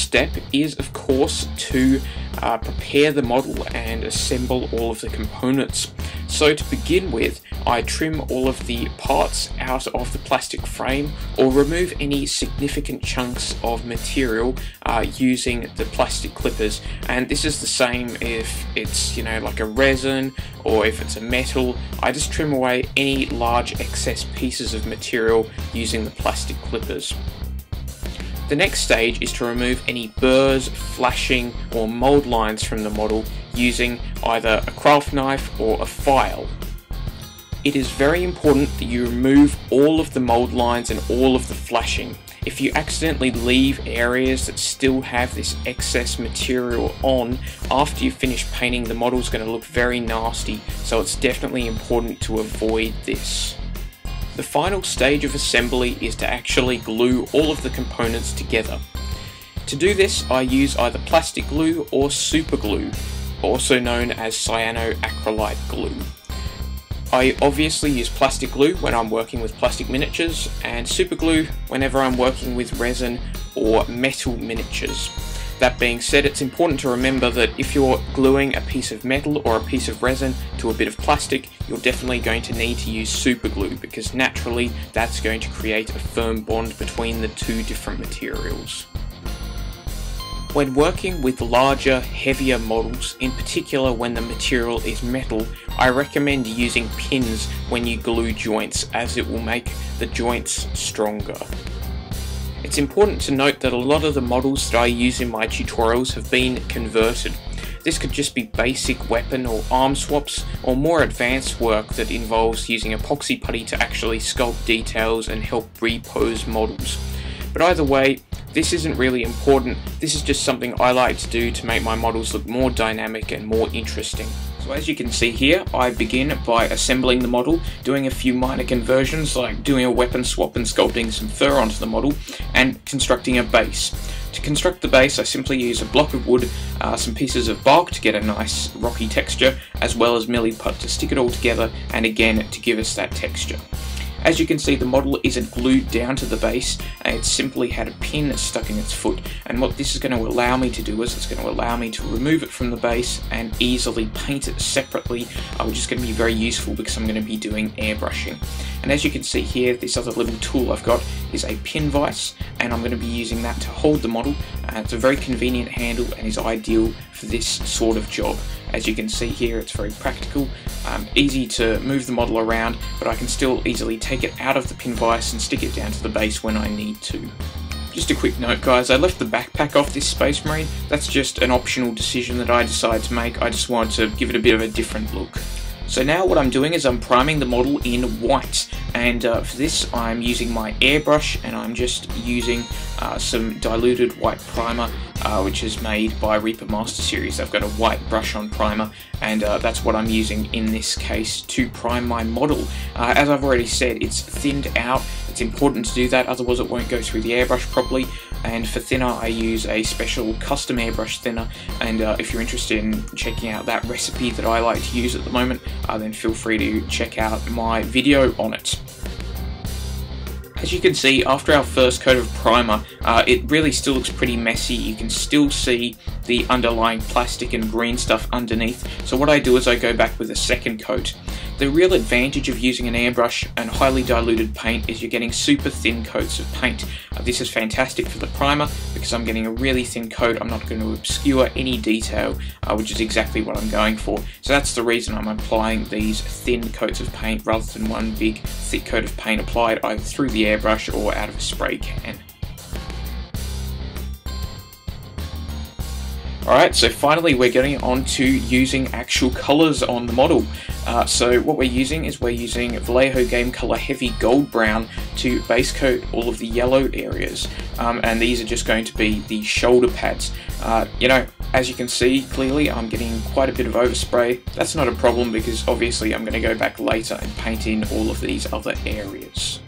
step is, of course, to prepare the model and assemble all of the components. So to begin with, I trim all of the parts out of the plastic frame or remove any significant chunks of material using the plastic clippers. And this is the same if it's, like a resin or if it's a metal. I just trim away any large excess pieces of material using the plastic clippers. The next stage is to remove any burrs, flashing or mold lines from the model using either a craft knife or a file. It is very important that you remove all of the mold lines and all of the flashing. If you accidentally leave areas that still have this excess material on after you finish painting, the model is going to look very nasty, so it's definitely important to avoid this. The final stage of assembly is to actually glue all of the components together. To do this, I use either plastic glue or super glue, also known as cyanoacrylate glue. I obviously use plastic glue when I'm working with plastic miniatures, and super glue whenever I'm working with resin or metal miniatures. That being said, it's important to remember that if you're gluing a piece of metal or a piece of resin to a bit of plastic, you're definitely going to need to use super glue, because naturally that's going to create a firm bond between the two different materials. When working with larger, heavier models, in particular when the material is metal, I recommend using pins when you glue joints, as it will make the joints stronger. It's important to note that a lot of the models that I use in my tutorials have been converted. This could just be basic weapon or arm swaps, or more advanced work that involves using epoxy putty to actually sculpt details and help repose models. But either way, this isn't really important. This is just something I like to do to make my models look more dynamic and more interesting. So as you can see here, I begin by assembling the model, doing a few minor conversions like doing a weapon swap and sculpting some fur onto the model, and constructing a base. To construct the base, I simply use a block of wood, some pieces of bark to get a nice rocky texture, as well as milliput to stick it all together, and again to give us that texture. As you can see, the model isn't glued down to the base, and it's simply had a pin stuck in its foot, and what this is going to allow me to do is it's going to allow me to remove it from the base and easily paint it separately, which is going to be very useful because I'm going to be doing airbrushing. And as you can see here, this other little tool I've got is a pin vise, and I'm going to be using that to hold the model. It's a very convenient handle and is ideal for this sort of job. As you can see here, it's very practical, easy to move the model around, but I can still easily take it out of the pin vise and stick it down to the base when I need to. Just a quick note, guys, I left the backpack off this Space Marine. That's just an optional decision that I decided to make. I just wanted to give it a bit of a different look. So now what I'm doing is I'm priming the model in white, and for this I'm using my airbrush, and I'm just using some diluted white primer, which is made by Reaper Master Series. I've got a white brush on primer, and that's what I'm using in this case to prime my model. As I've already said, it's thinned out. It's important to do that, otherwise it won't go through the airbrush properly. And for thinner, I use a special custom airbrush thinner, and if you're interested in checking out that recipe that I like to use at the moment, then feel free to check out my video on it. As you can see, after our first coat of primer, it really still looks pretty messy. You can still see the underlying plastic and green stuff underneath. So what I do is I go back with a second coat. The real advantage of using an airbrush and highly diluted paint is you're getting super thin coats of paint. This is fantastic for the primer because I'm getting a really thin coat. I'm not going to obscure any detail, which is exactly what I'm going for. So that's the reason I'm applying these thin coats of paint rather than one big thick coat of paint applied either through the airbrush or out of a spray can. Alright, so finally we're getting on to using actual colours on the model. So what we're using is Vallejo Game Color Heavy Gold Brown to base coat all of the yellow areas. And these are just going to be the shoulder pads. As you can see clearly, I'm getting quite a bit of overspray. That's not a problem because obviously I'm going to go back later and paint in all of these other areas.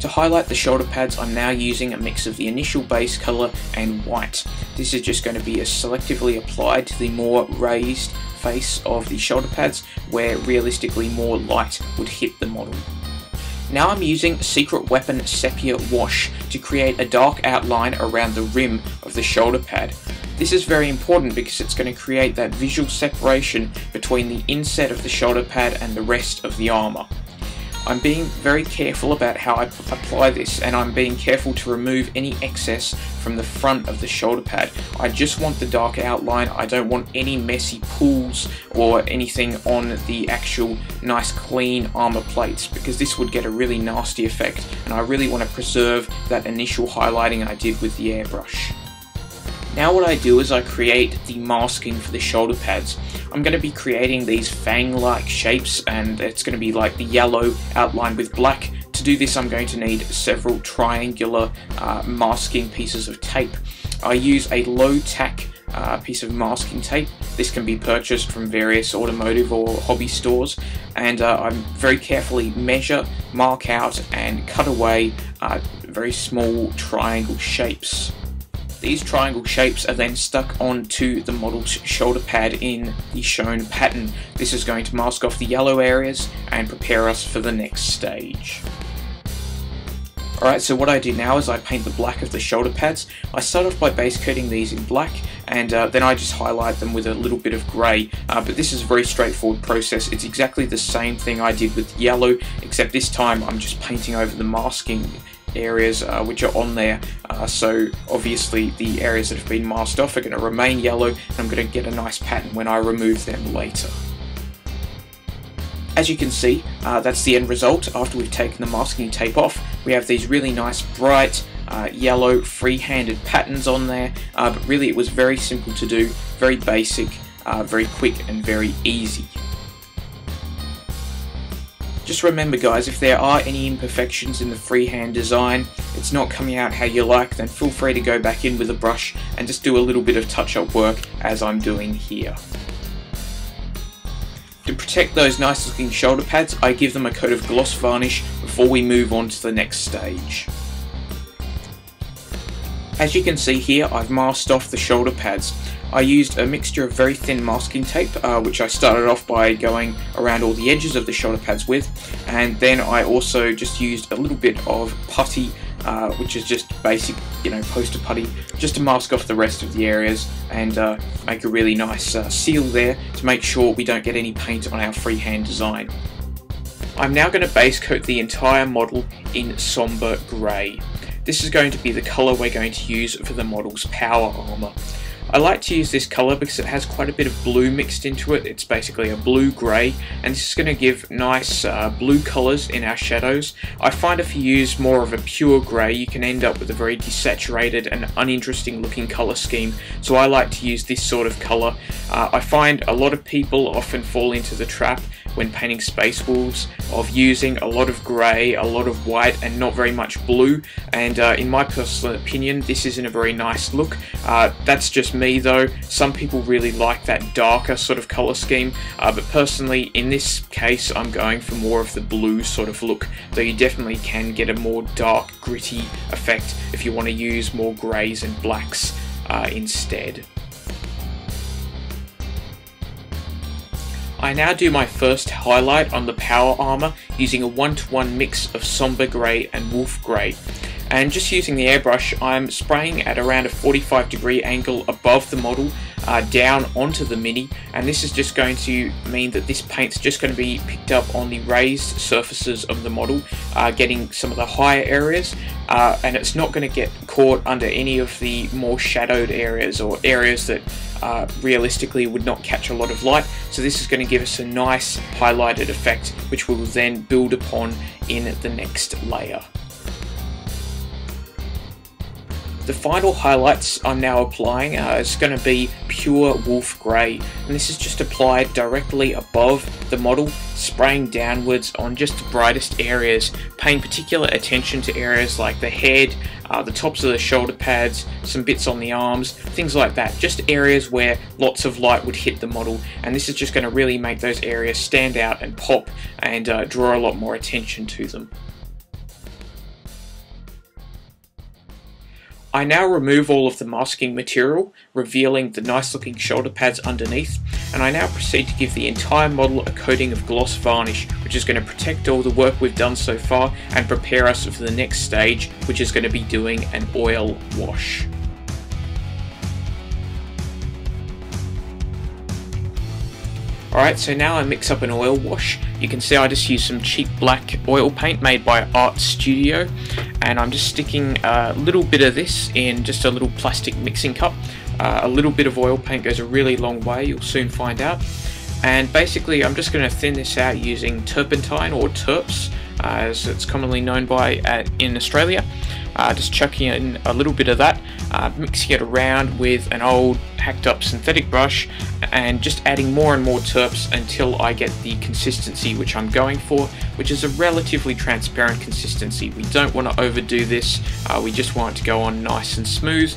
To highlight the shoulder pads, I'm now using a mix of the initial base colour and white. This is just going to be selectively applied to the more raised face of the shoulder pads, where realistically more light would hit the model. Now I'm using Secret Weapon Sepia Wash to create a dark outline around the rim of the shoulder pad. This is very important because it's going to create that visual separation between the inset of the shoulder pad and the rest of the armour. I'm being very careful about how I apply this, and I'm being careful to remove any excess from the front of the shoulder pad. I just want the dark outline. I don't want any messy pools or anything on the actual nice clean armor plates, because this would get a really nasty effect, and I really want to preserve that initial highlighting I did with the airbrush. Now what I do is I create the masking for the shoulder pads. I'm going to be creating these fang-like shapes, and it's going to be like the yellow outlined with black. To do this I'm going to need several triangular masking pieces of tape. I use a low-tack piece of masking tape. This can be purchased from various automotive or hobby stores, and I very carefully measure, mark out and cut away very small triangle shapes. These triangle shapes are then stuck onto the model's shoulder pad in the shown pattern. This is going to mask off the yellow areas and prepare us for the next stage. Alright, so what I do now is I paint the black of the shoulder pads. I start off by base coating these in black, and then I just highlight them with a little bit of grey. But this is a very straightforward process. It's exactly the same thing I did with yellow, except this time I'm just painting over the masking areas which are on there, so obviously the areas that have been masked off are going to remain yellow, and I'm going to get a nice pattern when I remove them later. As you can see, that's the end result. After we've taken the masking tape off, we have these really nice bright yellow free-handed patterns on there, but really it was very simple to do, very basic, very quick and very easy. Just remember guys, if there are any imperfections in the freehand design, it's not coming out how you like, then feel free to go back in with a brush and just do a little bit of touch-up work as I'm doing here. To protect those nice looking shoulder pads, I give them a coat of gloss varnish before we move on to the next stage. As you can see here, I've masked off the shoulder pads. I used a mixture of very thin masking tape, which I started off by going around all the edges of the shoulder pads with, and then I also just used a little bit of putty, which is just basic, poster putty, just to mask off the rest of the areas and make a really nice seal there to make sure we don't get any paint on our freehand design. I'm now going to base coat the entire model in somber grey. This is going to be the colour we're going to use for the model's power armour. I like to use this colour because it has quite a bit of blue mixed into it. It's basically a blue-grey, and this is going to give nice blue colours in our shadows. I find if you use more of a pure grey, you can end up with a very desaturated and uninteresting looking colour scheme, so I like to use this sort of colour. I find a lot of people often fall into the trap when painting Space Wolves of using a lot of grey, a lot of white and not very much blue, and in my personal opinion this isn't a very nice look. That's just me though. Some people really like that darker sort of colour scheme, but personally in this case I'm going for more of the blue sort of look, though you definitely can get a more dark gritty effect if you want to use more greys and blacks instead. I now do my first highlight on the power armour using a 1-to-1 mix of somber grey and wolf grey. And just using the airbrush, I'm spraying at around a 45-degree angle above the model down onto the Mini, and this is just going to mean that this paint's just going to be picked up on the raised surfaces of the model, getting some of the higher areas, and it's not going to get caught under any of the more shadowed areas or areas that realistically would not catch a lot of light. So this is going to give us a nice highlighted effect which we will then build upon in the next layer. The final highlights I'm now applying is going to be pure wolf grey, and this is just applied directly above the model, spraying downwards on just the brightest areas, paying particular attention to areas like the head, the tops of the shoulder pads, some bits on the arms, things like that, just areas where lots of light would hit the model, and this is just going to really make those areas stand out and pop and draw a lot more attention to them. I now remove all of the masking material, revealing the nice looking shoulder pads underneath, and I now proceed to give the entire model a coating of gloss varnish, which is going to protect all the work we've done so far and prepare us for the next stage, which is going to be doing an oil wash. Alright, so now I mix up an oil wash. You can see I just use some cheap black oil paint made by Art Studio, and I'm just sticking a little bit of this in just a little plastic mixing cup. A little bit of oil paint goes a really long way, you'll soon find out. And basically I'm just going to thin this out using turpentine, or terps as it's commonly known by in Australia. Just chucking in a little bit of that, mixing it around with an old hacked up synthetic brush, and just adding more and more terps until I get the consistency which I'm going for, which is a relatively transparent consistency. We don't want to overdo this, we just want it to go on nice and smooth,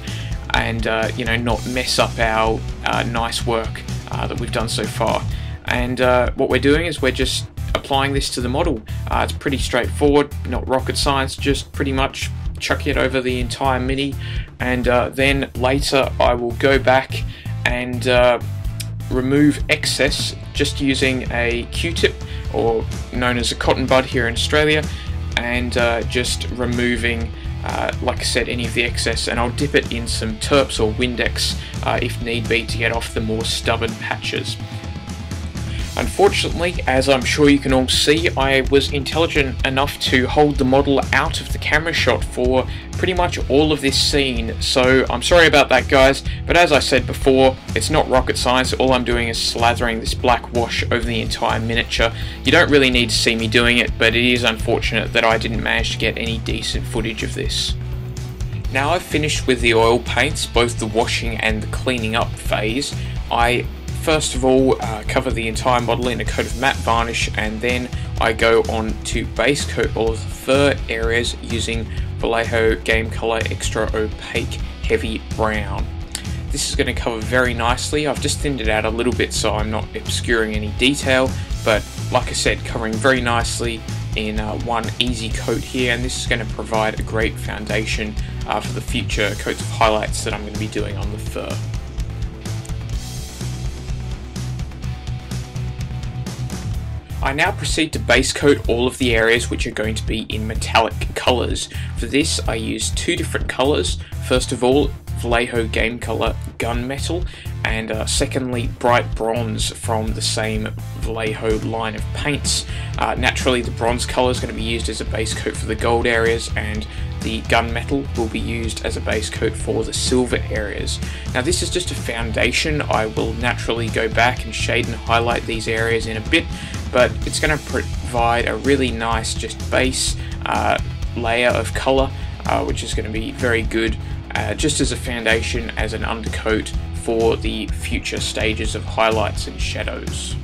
and you know, not mess up our nice work that we've done so far. And what we're doing is we're just applying this to the model. It's pretty straightforward, not rocket science, just pretty much chuck it over the entire Mini, and then later I will go back and remove excess just using a Q-tip, or known as a cotton bud here in Australia, and just removing like I said, any of the excess, and I'll dip it in some terps or Windex if need be to get off the more stubborn patches. Unfortunately, as I'm sure you can all see, I was intelligent enough to hold the model out of the camera shot for pretty much all of this scene, so I'm sorry about that, guys, but as I said before, it's not rocket science. All I'm doing is slathering this black wash over the entire miniature. You don't really need to see me doing it, but it is unfortunate that I didn't manage to get any decent footage of this. Now I've finished with the oil paints, both the washing and the cleaning up phase. I first of all cover the entire model in a coat of matte varnish, and then I go on to base coat all of the fur areas using Vallejo Game Color Extra Opaque Heavy Brown. This is going to cover very nicely. I've just thinned it out a little bit so I'm not obscuring any detail, but like I said, covering very nicely in one easy coat here, and this is going to provide a great foundation for the future coats of highlights that I'm going to be doing on the fur. I now proceed to base coat all of the areas which are going to be in metallic colours. For this I use two different colours. First of all, Vallejo Game Color Gunmetal, and secondly, Bright Bronze from the same Vallejo line of paints. Naturally, the bronze colour is going to be used as a base coat for the gold areas, and the gunmetal will be used as a base coat for the silver areas. Now this is just a foundation. I will naturally go back and shade and highlight these areas in a bit, but it's going to provide a really nice just base layer of colour, which is going to be very good just as a foundation, as an undercoat for the future stages of highlights and shadows.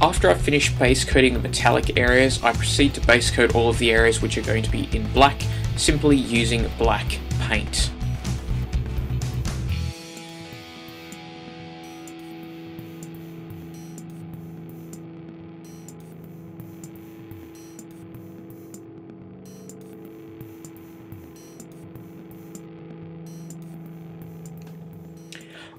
After I've finished base coating the metallic areas, I proceed to base coat all of the areas which are going to be in black, simply using black paint.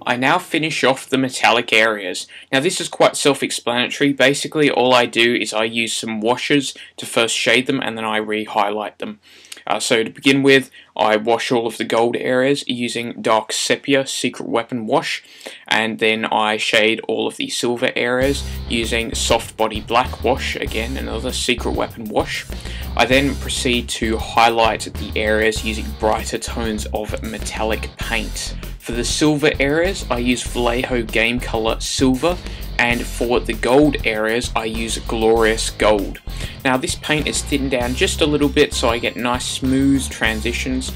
I now finish off the metallic areas. Now this is quite self-explanatory. Basically all I do is I use some washes to first shade them, and then I re-highlight them. So to begin with, I wash all of the gold areas using Dark Sepia Secret Weapon Wash, and then I shade all of the silver areas using Soft Body Black Wash, again another Secret Weapon Wash. I then proceed to highlight the areas using brighter tones of metallic paint. For the silver areas, I use Vallejo Game Color Silver, and for the gold areas, I use Glorious Gold. Now this paint is thinned down just a little bit so I get nice smooth transitions,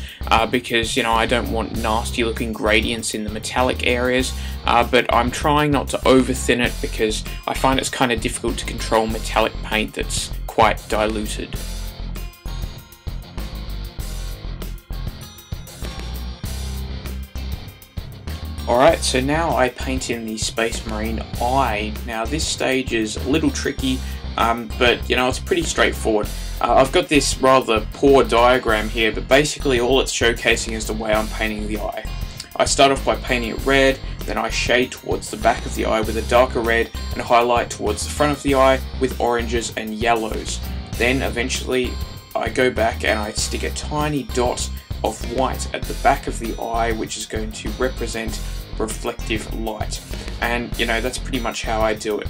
because you know, I don't want nasty looking gradients in the metallic areas, but I'm trying not to over thin it because I find it's kind of difficult to control metallic paint that's quite diluted. Alright, so now I paint in the Space Marine eye. Now this stage is a little tricky but you know, it's pretty straightforward. I've got this rather poor diagram here, but basically all it's showcasing is the way I'm painting the eye. I start off by painting it red, then I shade towards the back of the eye with a darker red and highlight towards the front of the eye with oranges and yellows. Then eventually I go back and I stick a tiny dot of white at the back of the eye, which is going to represent reflective light. And you know, that's pretty much how I do it.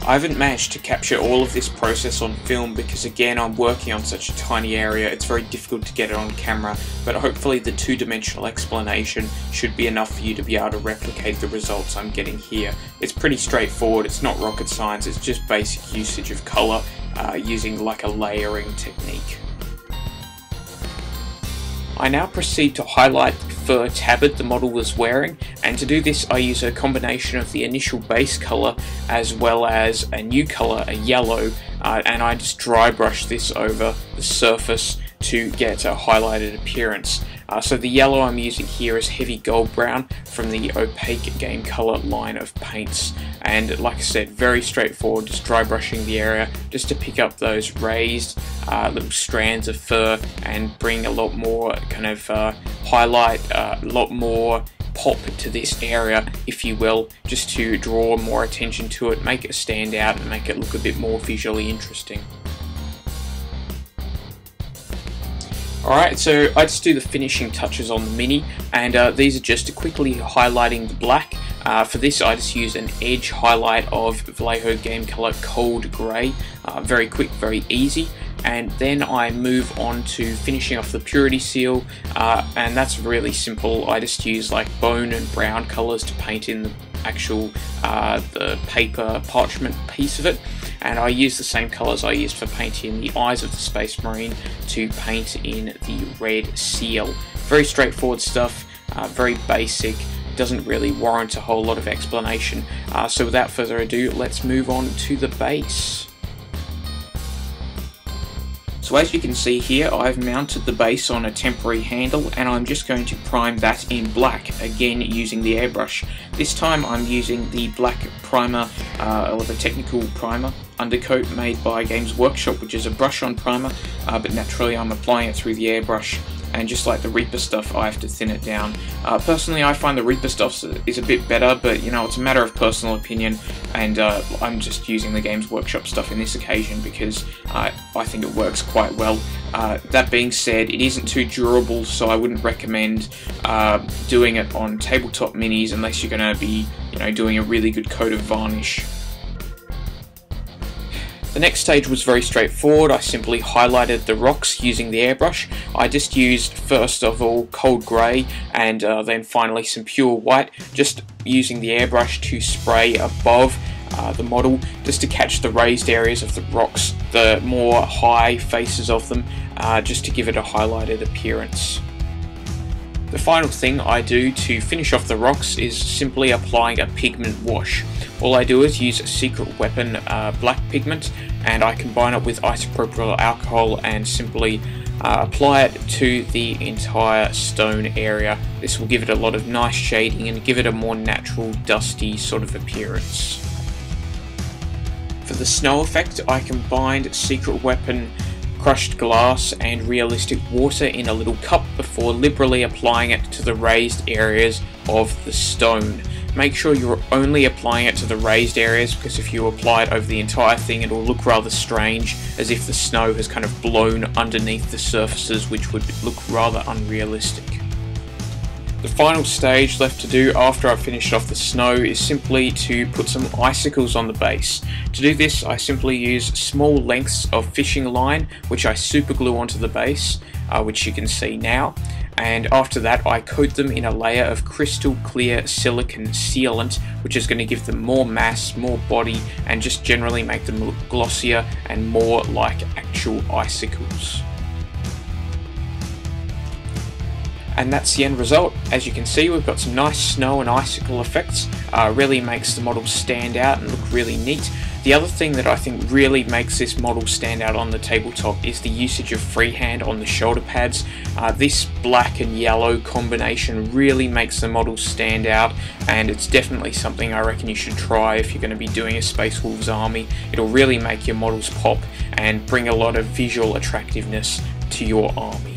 I haven't managed to capture all of this process on film because again, I'm working on such a tiny area, it's very difficult to get it on camera, but hopefully the two-dimensional explanation should be enough for you to be able to replicate the results I'm getting here. It's pretty straightforward, it's not rocket science, it's just basic usage of colour using like a layering technique. I now proceed to highlight the fur tabard the model was wearing, and to do this I use a combination of the initial base colour as well as a new colour, a yellow, and I just dry brush this over the surface to get a highlighted appearance. So the yellow I'm using here is heavy gold brown from the opaque Game Colour line of paints, and like I said, very straightforward, just dry brushing the area just to pick up those raised little strands of fur and bring a lot more kind of highlight, a lot more pop to this area, if you will, just to draw more attention to it, make it stand out and make it look a bit more visually interesting. Alright, so I just do the finishing touches on the Mini, and these are just quickly highlighting the black. For this I just use an edge highlight of Vallejo Game Colour Cold Grey, very quick, very easy, and then I move on to finishing off the Purity Seal, and that's really simple. I just use like bone and brown colours to paint in the actual the paper parchment piece of it, and I use the same colours I used for painting the eyes of the Space Marine to paint in the red seal. Very straightforward stuff, very basic, doesn't really warrant a whole lot of explanation, so without further ado, let's move on to the base. So as you can see here, I've mounted the base on a temporary handle, and I'm just going to prime that in black, again using the airbrush. This time I'm using the black primer, or the technical primer undercoat made by Games Workshop, which is a brush-on primer, but naturally I'm applying it through the airbrush, and just like the Reaper stuff, I have to thin it down. Personally, I find the Reaper stuff is a bit better, but you know, it's a matter of personal opinion, and I'm just using the Games Workshop stuff in this occasion because I think it works quite well. That being said, it isn't too durable, so I wouldn't recommend doing it on tabletop minis unless you're going to be, you know, doing a really good coat of varnish. The next stage was very straightforward. I simply highlighted the rocks using the airbrush. I just used, first of all, cold grey and then finally some pure white, just using the airbrush to spray above the model just to catch the raised areas of the rocks, the more high faces of them, just to give it a highlighted appearance. The final thing I do to finish off the rocks is simply applying a pigment wash. All I do is use a Secret Weapon black pigment, and I combine it with isopropyl alcohol and simply apply it to the entire stone area. This will give it a lot of nice shading and give it a more natural, dusty sort of appearance. For the snow effect, I combined Secret Weapon crushed glass and realistic water in a little cup before liberally applying it to the raised areas of the stone. Make sure you're only applying it to the raised areas, because if you apply it over the entire thing, it will look rather strange, as if the snow has kind of blown underneath the surfaces, which would look rather unrealistic. The final stage left to do after I've finished off the snow is simply to put some icicles on the base. To do this, I simply use small lengths of fishing line, which I super glue onto the base, which you can see now. And after that, I coat them in a layer of crystal clear silicone sealant, which is going to give them more mass, more body, and just generally make them look glossier and more like actual icicles. And that's the end result. As you can see, we've got some nice snow and icicle effects. Really makes the model stand out and look really neat. The other thing that I think really makes this model stand out on the tabletop is the usage of freehand on the shoulder pads. This black and yellow combination really makes the model stand out, and it's definitely something I reckon you should try if you're going to be doing a Space Wolves army. It'll really make your models pop and bring a lot of visual attractiveness to your army.